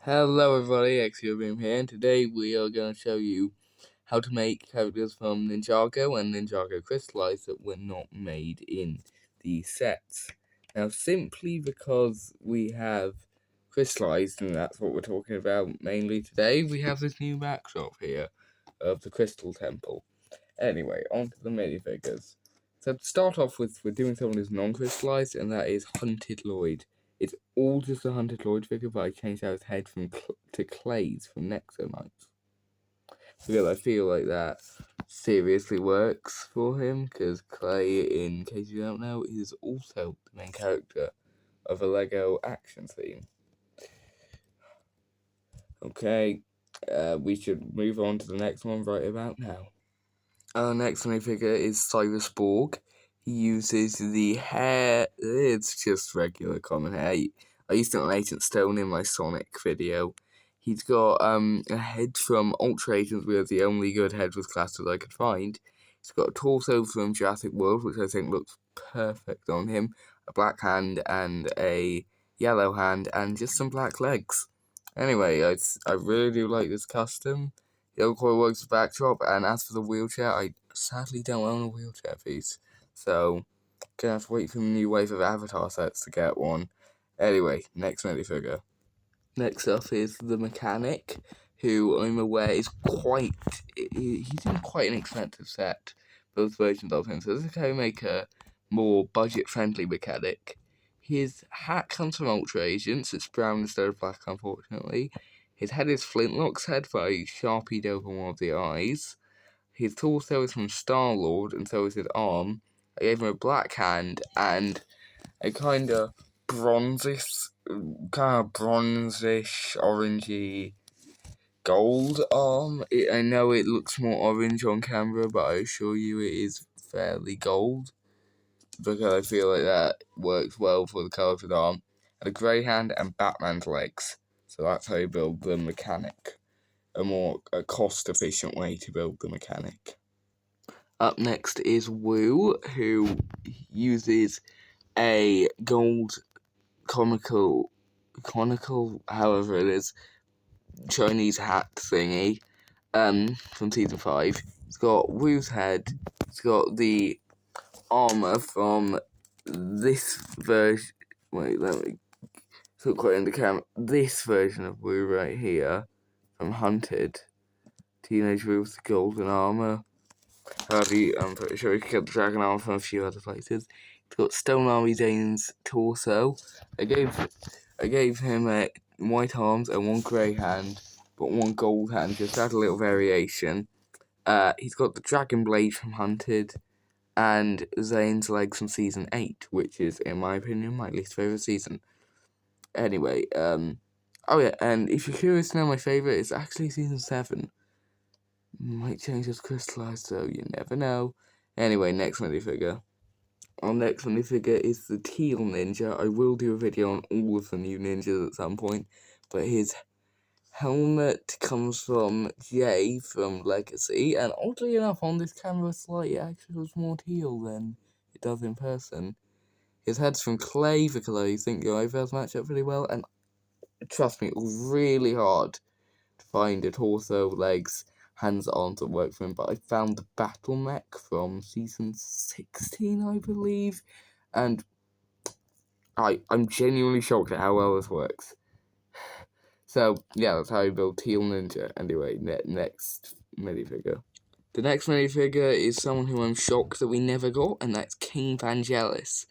Hello everybody, XUBeam here, and today we are going to show you how to make characters from Ninjago and Ninjago Crystalized that were not made in the sets. Now, simply because we have Crystalized, and that's what we're talking about mainly today, we have this new backdrop here of the Crystal Temple. Anyway, on to the minifigures. So to start off with, we're doing someone who's non-crystallized, and that is Hunted Lloyd. It's all just a Hunted Lloyd figure, but I changed out his head to Clay's from Nexonites. Because I feel like that seriously works for him, because Clay, in case you don't know, is also the main character of a LEGO action theme. Okay, we should move on to the next one right about now. Our next minifigure is Cyrus Borg. He uses the hair, it's just regular common hair. I used it on Agent Stone in my Sonic video. He's got a head from Ultra Agents, where the only good head was class that I could find. He's got a torso from Jurassic World, which I think looks perfect on him. A black hand and a yellow hand and just some black legs. Anyway, I really do like this custom. The other quite works with backdrop, and as for the wheelchair, I sadly don't own a wheelchair piece, so gonna have to wait for the new wave of Avatar sets to get one. Anyway, next minifigure. Next up is the Mechanic, who I'm aware is he's in quite an expensive set, both versions of him, so this is how you make a more budget-friendly Mechanic. His hat comes from Ultra Agents, it's brown instead of black, unfortunately. His head is Flintlock's head, but I sharpied over one of the eyes. His torso is from Star-Lord, and so is his arm. I gave him a black hand and a kind of bronzish, orangey gold arm. I know it looks more orange on camera, but I assure you it is fairly gold, because I feel like that works well for the colour of his arm. And a grey hand and Batman's legs. So that's how you build the Mechanic. A more cost-efficient way to build the Mechanic. Up next is Woo, who uses a gold conical, however it is, Chinese hat thingy, from season 5. It's got Woo's head. It's got the armor from this version. Wait, let me look quite in the camera. This version of Woo right here, from Hunted. Teenage Woo with the golden armor. I'm pretty sure he can get the dragon armor from a few other places. It's got Stone Army Dane's torso. I gave him white arms and one grey hand, but one gold hand, just add a little variation. He's got the dragon blade from Hunted, and Zane's legs from season 8, which is, in my opinion, my least favourite season. Anyway, oh yeah, and if you're curious to know my favourite, it's actually season 7. Might change as Crystalized, so you never know. Anyway, next minifigure. Our next minifigure is the Teal Ninja. I will do a video on all of the new ninjas at some point, but his helmet comes from Jay from Legacy, and oddly enough, on this camera slide, it actually looks more teal than it does in person. His head's from Clay, because I think your eyebrows match up really well, and trust me, it was really hard to find a torso, legs, hands, arms that work for him, but I found the battle mech from season 16, I believe, and I'm genuinely shocked at how well this works. So, yeah, that's how you build Teal Ninja. Anyway, next minifigure. The next minifigure is someone who I'm shocked that we never got, and that's King Vangelis.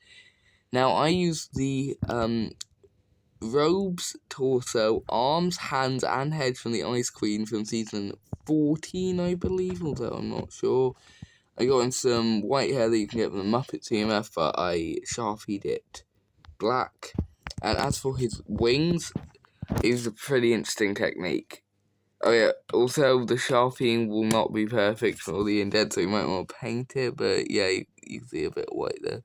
Now, I used the robes, torso, arms, hands, and head from the Ice Queen from season 14, I believe, although I'm not sure. I got in some white hair that you can get from the Muppet TMF, but I sharpied it black. And as for his wings, it's a pretty interesting technique. Oh yeah, also the sharpening will not be perfect for all the indents, so you might want to paint it, but yeah, you see a bit of white there.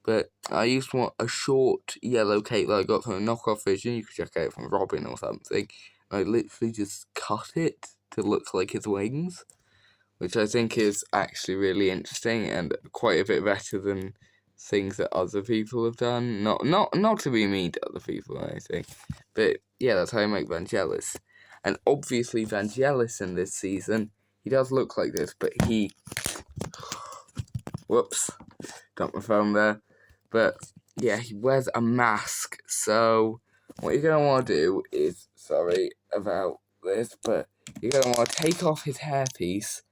But I used a short yellow cape that I got from a knockoff version. You could check out from Robin or something. I literally just cut it to look like his wings, which I think is actually really interesting and quite a bit better than things that other people have done. Not to be mean to other people or anything, but yeah, that's how you make Vangelis. And obviously Vangelis in this season, he does look like this, but he... Whoops, got my phone there. But yeah, he wears a mask, so what you're going to want to do is, sorry about this, but you're going to want to take off his hairpiece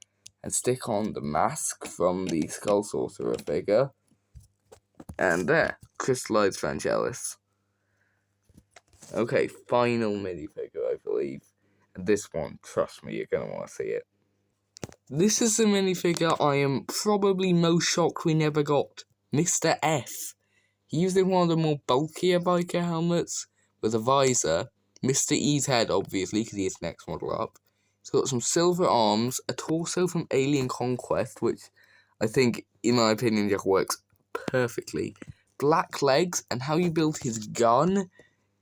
and stick on the mask from the Skull Sorcerer figure. And there, Crystalized Vangelis. Okay, final minifigure, I believe. And this one, trust me, you're going to want to see it. This is the minifigure I am probably most shocked we never got. Mr. F. He used one of the more bulkier biker helmets with a visor. Mr. E's head, obviously, because he is the next model up. He's got some silver arms, a torso from Alien Conquest, which I think, in my opinion, just works perfectly. Black legs, and how you build his gun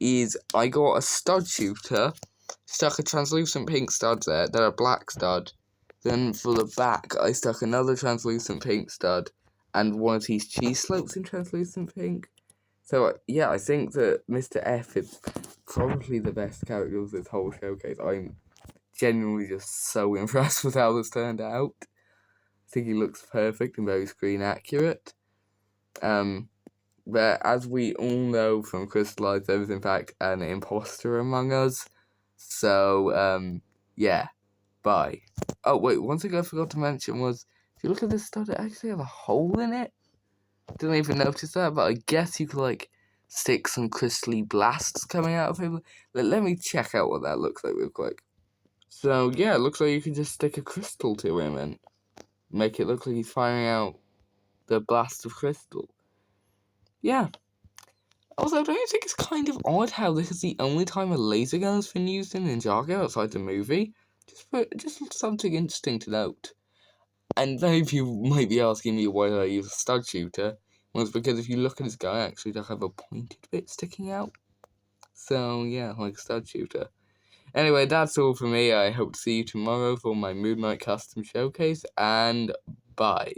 is I got a stud shooter, stuck a translucent pink stud there, then a black stud. Then for the back, I stuck another translucent pink stud and one of these cheese slopes in translucent pink. So, yeah, I think that Mr. F is probably the best character of this whole showcase. I'm genuinely just so impressed with how this turned out. I think he looks perfect and very screen accurate. But as we all know from Crystalized, there is in fact an imposter among us. So, yeah, bye. Oh, wait, one thing I forgot to mention was, if you look at this stud, it actually has a hole in it. Didn't even notice that, but I guess you could, like, stick some crystally blasts coming out of him. Let me check out what that looks like real quick. So, yeah, it looks like you can just stick a crystal to him and make it look like he's firing out the blast of crystal. Yeah. Also, don't you think it's kind of odd how this is the only time a laser gun has been used in Ninjago outside the movie? Just something interesting to note. And many of you might be asking me why I use a stud shooter. Well, it's because if you look at his gun, I actually don't have a pointed bit sticking out. So, yeah, like a stud shooter. Anyway, that's all for me. I hope to see you tomorrow for my Moon Knight Custom Showcase, and bye.